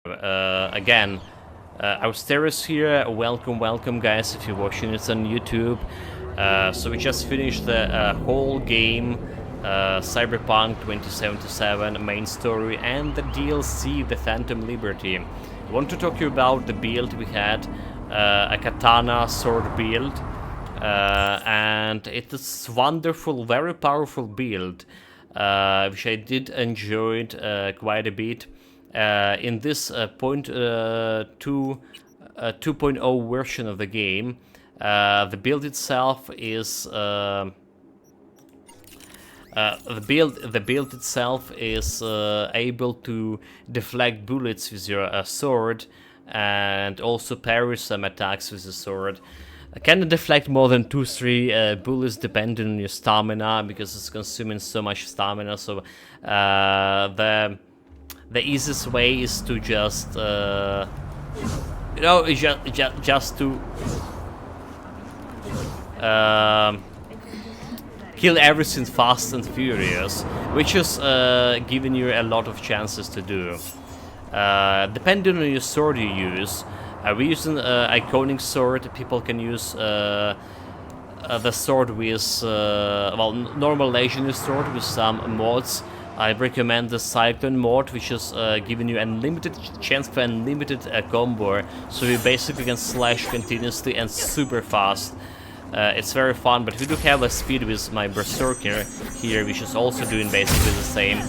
Again, Austeris here. Welcome, guys, if you're watching it on YouTube. So we just finished the whole game, Cyberpunk 2077 main story and the DLC, the Phantom Liberty. I want to talk to you about the build we had, a Katana sword build, and it is wonderful, very powerful build, which I did enjoy it quite a bit. In this 2.0 version of the game, the build itself is the build itself is able to deflect bullets with your sword, and also parry some attacks with the sword. Can deflect more than 2-3 bullets depending on your stamina, because it's consuming so much stamina. So the easiest way is to just just to kill everything fast and furious, which is giving you a lot of chances to do. Depending on your sword you use, we're using iconic sword. People can use the sword with normal legendary sword with some mods. I recommend the Cyclone mod, which is giving you unlimited chance for unlimited combo, so you basically can slash continuously and super fast. It's very fun, but we do have a speed with my Berserker here, which is also doing basically the same,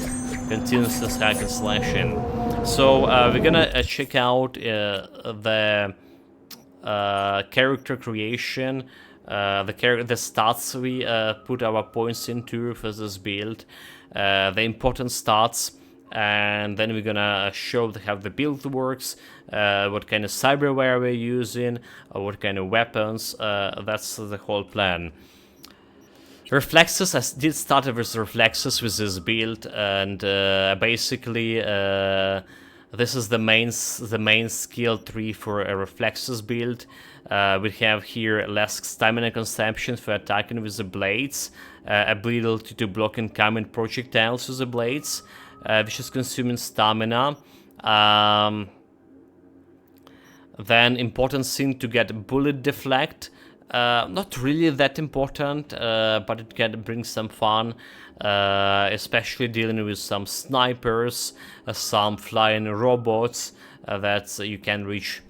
continuous hack and slashing. So we're gonna check out the character creation, the stats we put our points into for this build, the important stats, and then we're gonna show how the build works, what kind of cyberware we're using, what kind of weapons. That's the whole plan. Reflexes, I did start with reflexes with this build, and basically this is the main skill tree for a reflexes build. We have here less stamina consumption for attacking with the blades, ability to block incoming projectiles with the blades, which is consuming stamina. Then important thing to get bullet deflect. Not really that important, but it can bring some fun, especially dealing with some snipers, some flying robots that you can reach.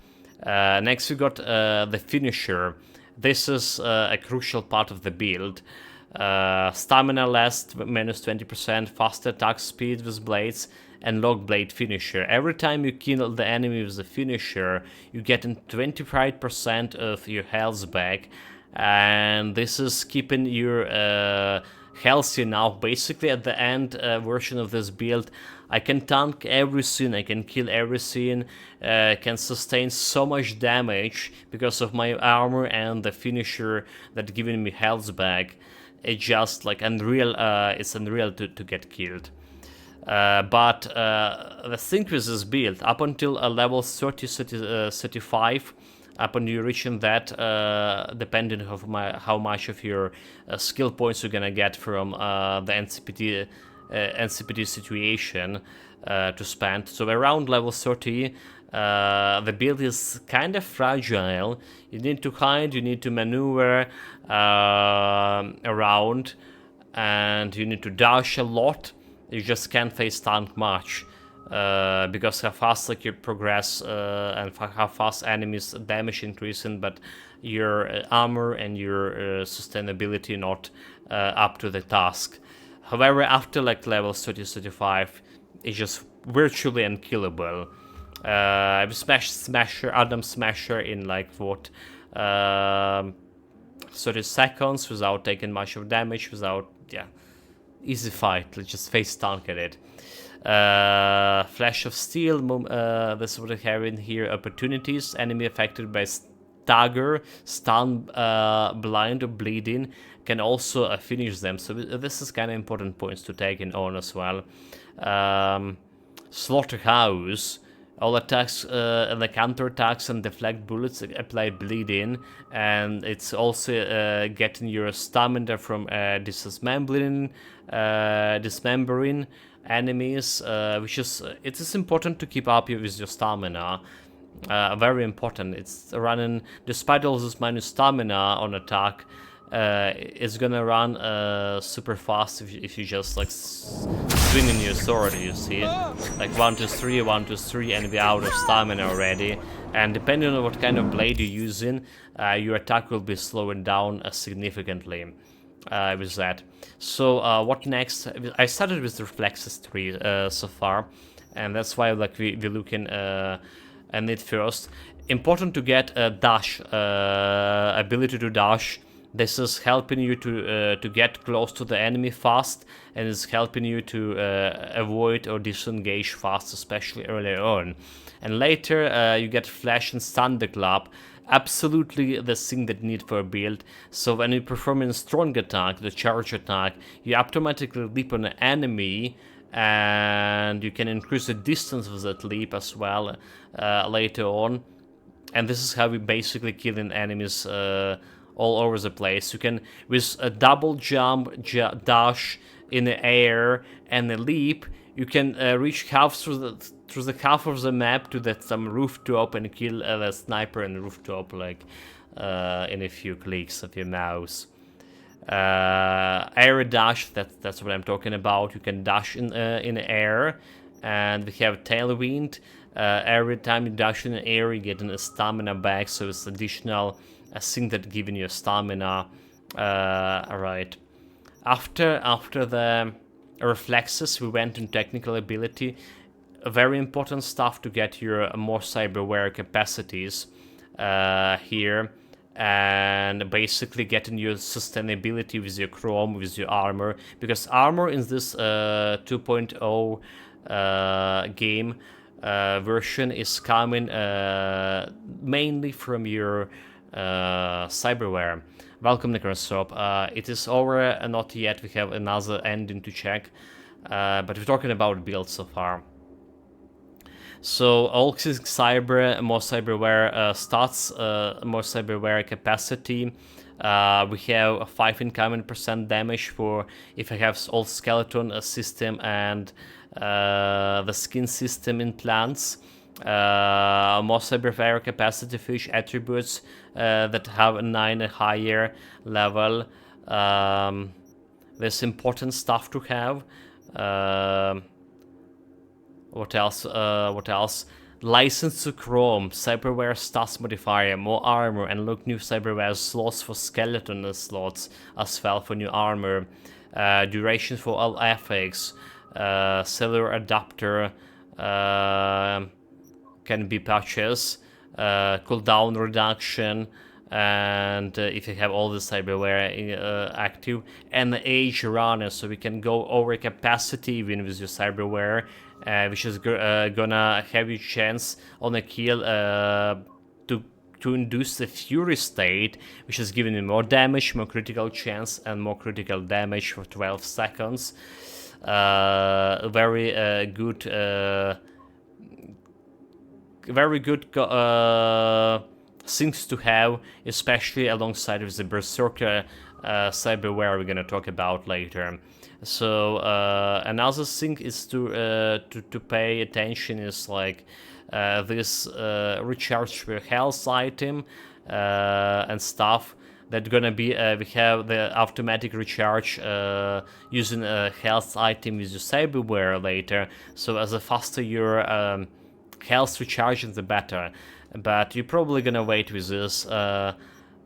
Next we got the finisher. This is a crucial part of the build. Stamina lasts minus 20%, faster attack speed with blades, and log blade finisher. Every time you kill the enemy with the finisher, you get 25% of your health back, and this is keeping you healthy enough. Basically, at the end version of this build, I can tank everything, I can kill everything, can sustain so much damage because of my armor and the finisher that giving me health back. It's just like unreal. It's unreal to get killed. But the thing with this build, up until a level 35, up until you reaching that, depending on how much of your skill points you're gonna get from the NCPD situation to spend. So around level 30, the build is kind of fragile. You need to hide, you need to maneuver around, and you need to dash a lot. You just can't face tank much, because how fast you progress and how fast enemies damage increasing, but your armor and your sustainability not up to the task. However, after level 30-35, it's just virtually unkillable. I've smashed Adam Smasher in 30 seconds without taking much of damage, without easy fight. Let's just face tank at it. Flash of Steel, this is what I have in here. Opportunities, enemy affected by stagger, stun, blind or bleeding can also finish them. So this is kind of important points to take in on as well. Slaughterhouse, all attacks and the counter attacks and deflect bullets apply bleeding, and it's also getting your stamina from dismembering, enemies, which is it is important to keep up with your stamina. Very important. It's running despite all this minus stamina on attack. It's gonna run super fast if you just like swinging your sword. You see, like 1 2 3, 1 2 3, and be out of stamina already. And depending on what kind of blade you're using, your attack will be slowing down significantly. With that. So what next? I started with reflexes 3 so far, and that's why like we're looking at it first. Important to get a dash, ability to dash. This is helping you to get close to the enemy fast, and it's helping you to avoid or disengage fast, especially earlier on. And later you get flash and thunderclap. Absolutely the thing that you need for a build. So when you perform a strong attack, the charge attack, you automatically leap on an enemy, and you can increase the distance of that leap as well later on. And this is how we basically killing enemies all over the place. You can, with a double jump, dash in the air, and a leap, you can reach half through the half of the map to that some rooftop and kill the sniper in the rooftop like in a few clicks of your mouse. Air dash, that's what I'm talking about. You can dash in air, and we have tailwind. Every time you dash in the air, you get a stamina back, so it's additional thing that giving you stamina. Alright. After the reflexes, we went in technical ability. Very important stuff to get your more cyberware capacities here, and basically getting your sustainability with your chrome, with your armor, because armor in this 2.0 game version is coming mainly from your cyberware. Welcome, Necrosop. It is over, not yet. We have another ending to check, but we're talking about builds so far. So all cyber, more cyberware stats, more cyberware capacity. We have 5 incoming % damage for if I have all skeleton system and the skin system in plants. More cyberware capacity for each attributes that have a 9 and higher level. There's important stuff to have. What else? License to Chrome, Cyberware stats modifier, more armor, and look new Cyberware slots for skeleton slots as well for new armor. Duration for all FX, cellular adapter can be purchased, cooldown reduction, and if you have all the cyberware active, and the age runner, so we can go over capacity even with your cyberware, which is gonna have you chance on a kill to induce the fury state, which is giving you more damage, more critical chance, and more critical damage for 12 seconds. Very good things to have, especially alongside with the Berserker cyberware we're gonna talk about later. So another thing is to pay attention is like this recharge per health item and stuff. That gonna be we have the automatic recharge using a health item with your cyberware later. So as the faster your health recharging, the better. But you're probably gonna wait with this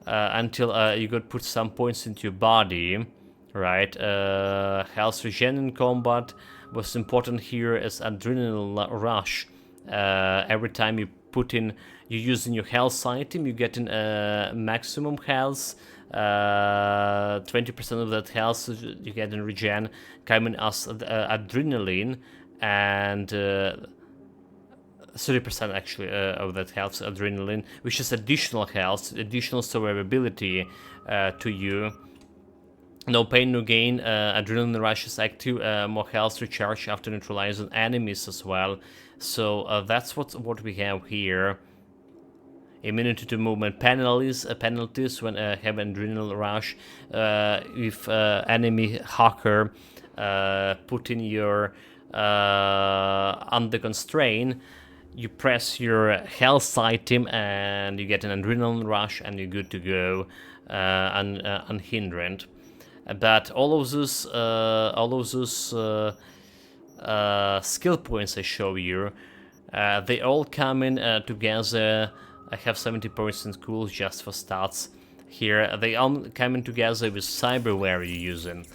until you could put some points into your body, right? Health regen in combat. What's important here is adrenaline rush. Every time you put in, you're using your health item, you're getting maximum health. 20% of that health you get in regen coming as adrenaline, and 30% actually of that health adrenaline, which is additional health, additional survivability to you. No pain, no gain. Adrenaline rush is active. More health recharge after neutralizing enemies as well. So that's what we have here. Immunity to movement penalties when have adrenaline rush. If enemy hacker put in your under constraint, you press your health item and you get an adrenaline rush and you're good to go, unhindered. But all of those skill points I show you, they all come in together. I have 70% cool just for stats here. They all come in together with cyberware you're using.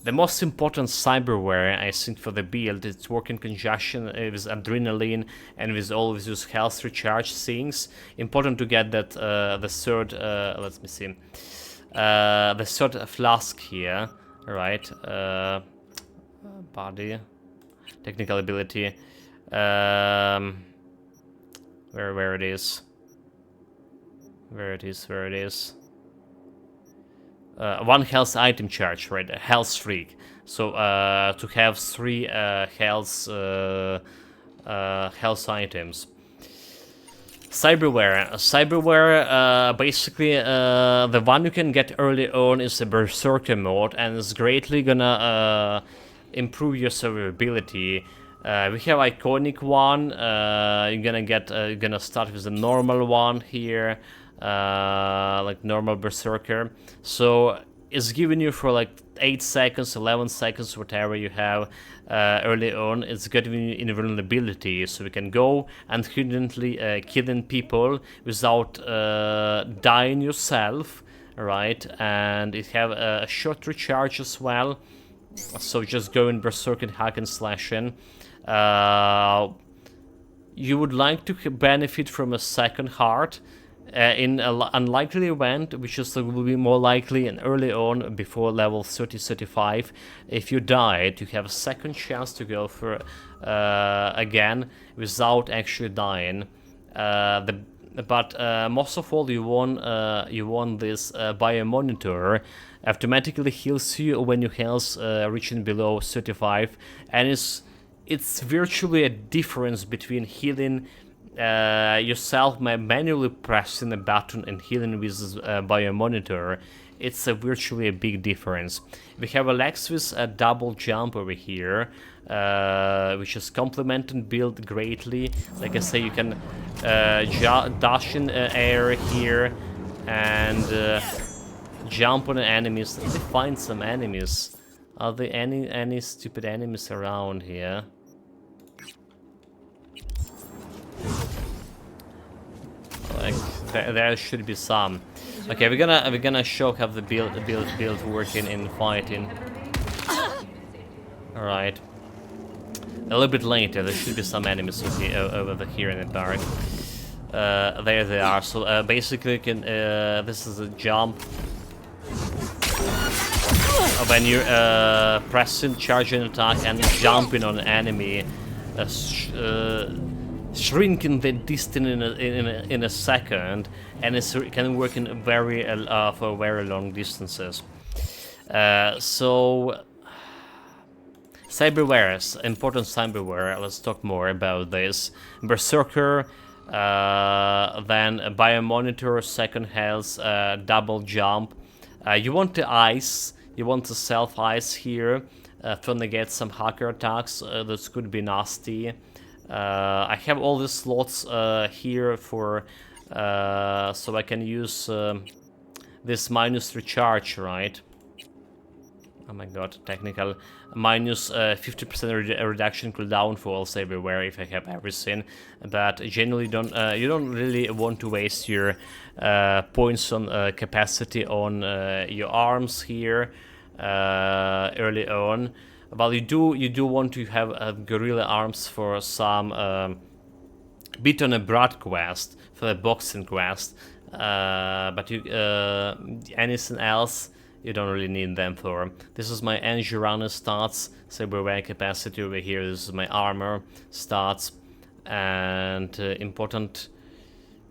The most important cyberware, I think, for the build, it's work in conjunction with adrenaline and with all of those health recharge things. Important to get that the third, let me see, the third flask here, right? Body, technical ability, where it is. One health item charge, right? A health streak. So to have 3 health items. Cyberware, basically, the one you can get early on is the Berserker mode, and it's greatly gonna improve your survivability. We have iconic one. You're gonna start with the normal one here. Like normal Berserker. So it's giving you for like 8 seconds, 11 seconds, whatever you have early on. It's giving you invulnerability, so you can go and confidently killing people without dying yourself, right? And it have a short recharge as well. So just go in Berserk and hack and slashing. You would like to benefit from a second heart. In an unlikely event, which is will be more likely and early on before level 30-35, if you died, you have a second chance to go for again without actually dying. But most of all, you want this biomonitor. Automatically heals you when your health reaching below 35, and it's virtually a difference between healing yourself by manually pressing a button and healing with biomonitor. It's virtually a big difference. We have a Lex with a double jump over here, which is complemented build greatly. Like I say, you can dash in air here and jump on the enemies. Let me find some enemies. Are there any stupid enemies around here? Like there should be some. Okay, we're gonna show how the build working in fighting. All right. A little bit later, there should be some enemies over here in the dark. There they are. So basically, you can this is a jump. When you're pressing, charging attack, and jumping on an enemy, shrinking the distance in a second, and it can work in for very long distances. So cyberware, important cyberware. Let's talk more about this. Berserker, then a biomonitor, second health, double jump. You want the ice. You want the self ice here to negate some hacker attacks. This could be nasty. I have all the slots here for so I can use this minus recharge, right? Oh my god, technical. Minus 50% reduction cooldown for all cyberware if I have everything. But generally you don't really want to waste your points on capacity on your arms here early on. Well, you do want to have gorilla arms for some bit on a broad quest, for a boxing quest, but you anything else you don't really need them for. This is my Anjurana stats, cyberware capacity over here. This is my armor stats, and important.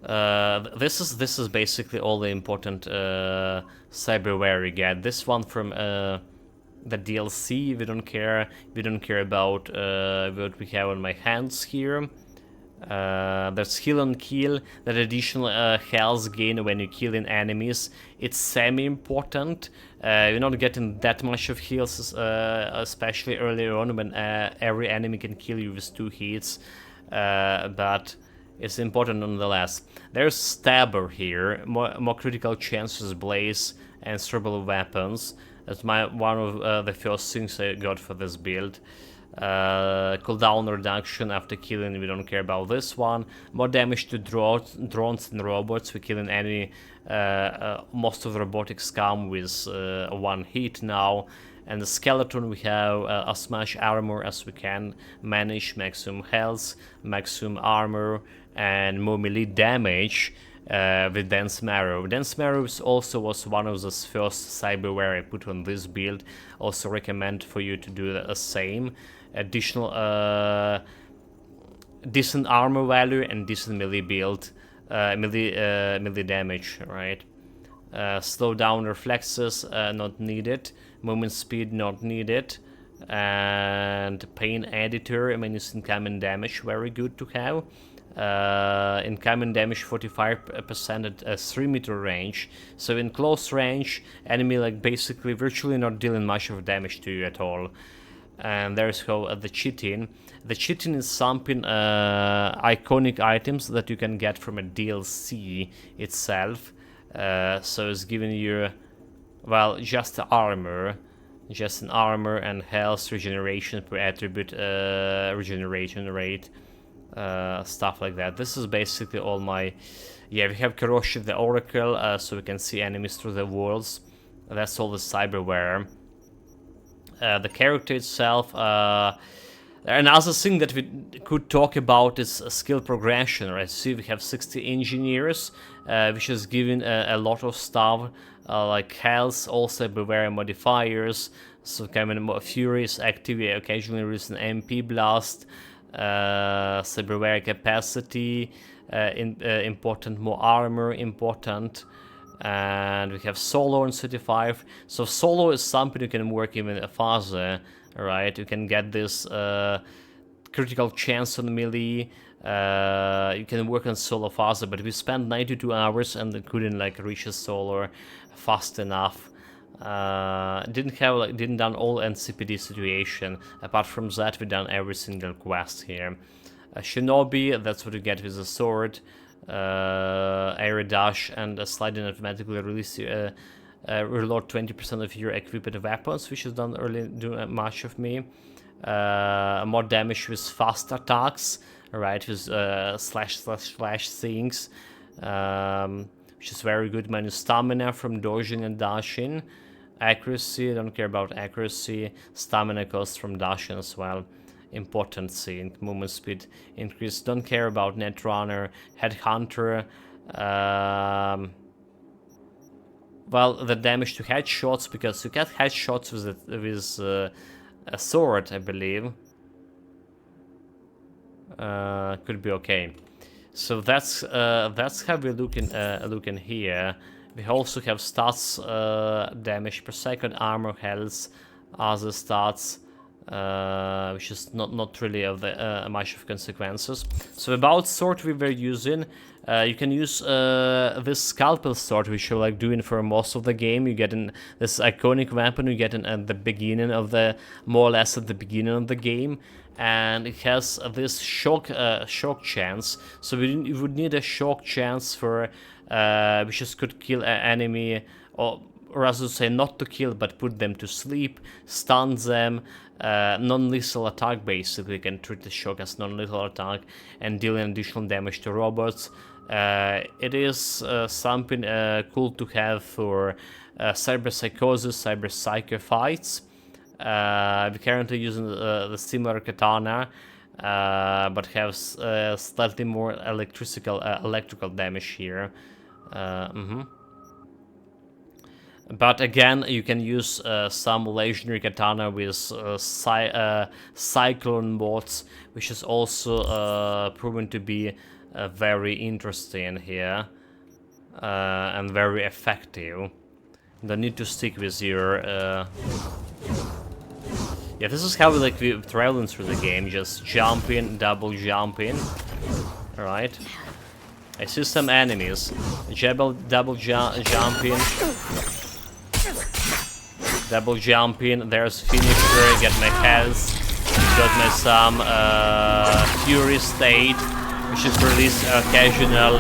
This is basically all the important cyberware you get. This one from the DLC. We don't care about what we have on my hands here. There's heal on kill, that additional health gain when you kill in enemies. It's semi-important. You're not getting that much of heals, especially earlier on when every enemy can kill you with 2 hits. But it's important nonetheless. There's Stabber here, more critical chances, Blaze, and Cerebral weapons. That's one of the first things I got for this build. Cooldown reduction after killing, we don't care about this one. More damage to drones and robots, we kill an enemy, most of the robotics come with 1 hit now. And the skeleton, we have as much armor as we can manage, maximum health, maximum armor, and more melee damage with Dense Marrow. Dense Marrow also was one of the first cyberware I put on this build. Also recommend for you to do the same. Additional decent armor value and decent melee build, melee damage, right? Slow down reflexes, not needed. Movement speed, not needed. And pain editor, I mean, it's incoming damage, very good to have. Incoming damage 45% at 3 meter range. So in close range, enemy like basically virtually not dealing much of damage to you at all. And there's how the cheating. The cheating is something iconic items that you can get from a DLC itself. So it's giving you, well, just the armor, just an armor and health regeneration per attribute, regeneration rate, stuff like that. This is basically all my, yeah, we have Karoshi the Oracle, so we can see enemies through the walls. That's all the cyberware. The character itself, another thing that we could talk about is skill progression, right? See, we have 60 engineers, which is giving a lot of stuff, like health, also cyberware modifiers, so kind of more furious activity, occasionally release an MP blast, cyberware capacity, important, more armor, important. And we have solo on 35. So solo is something you can work even faster, right? You can get this critical chance on melee. You can work on solo faster, but we spent 92 hours and couldn't like reach a solo fast enough. Didn't done all NCPD situation. Apart from that, we done every single quest here. Shinobi, that's what you get with the sword. Air dash and a slide in automatically release reload 20% of your equipped weapons, which is done early do much of me. More damage with fast attacks, right, with slash things, which is very good. Minus stamina from dodging and dashing. Accuracy, don't care about accuracy. Stamina cost from dashing as well. Important thing, movement speed increase. Don't care about Netrunner, Headhunter. Well, the damage to headshots, because you get headshots with a sword, I believe. Could be okay. So that's how we looking here. We also have stats, damage per second, armor, health, other stats. Which is not really of the, much of consequences. So about sword we were using, you can use this scalpel sword, which you're like doing for most of the game. You get this iconic weapon you get at the beginning of the, more or less at the beginning of the game, and it has this shock chance. So we would need a shock chance for which just could kill an enemy, or rather say not to kill but put them to sleep, stun them. Non-lethal attack, basically you can treat the shock as non-lethal attack and deal additional damage to robots. It is something cool to have for cyber psychosis, cyber psycho fights. We're currently using the similar katana, but have slightly more electrical damage here. But again, you can use some legendary katana with cyclone mods, which is also proven to be very interesting here and very effective. You don't need to stick with your... Yeah, this is how we traveling through the game, just jumping, double jumping. Alright. I see some enemies. Double jumping. Double jumping. There's finisher. Get my health. Got me some Fury State, which is for this occasional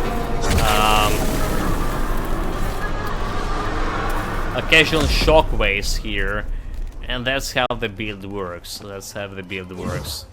shockwaves here. And that's how the build works. That's how the build works.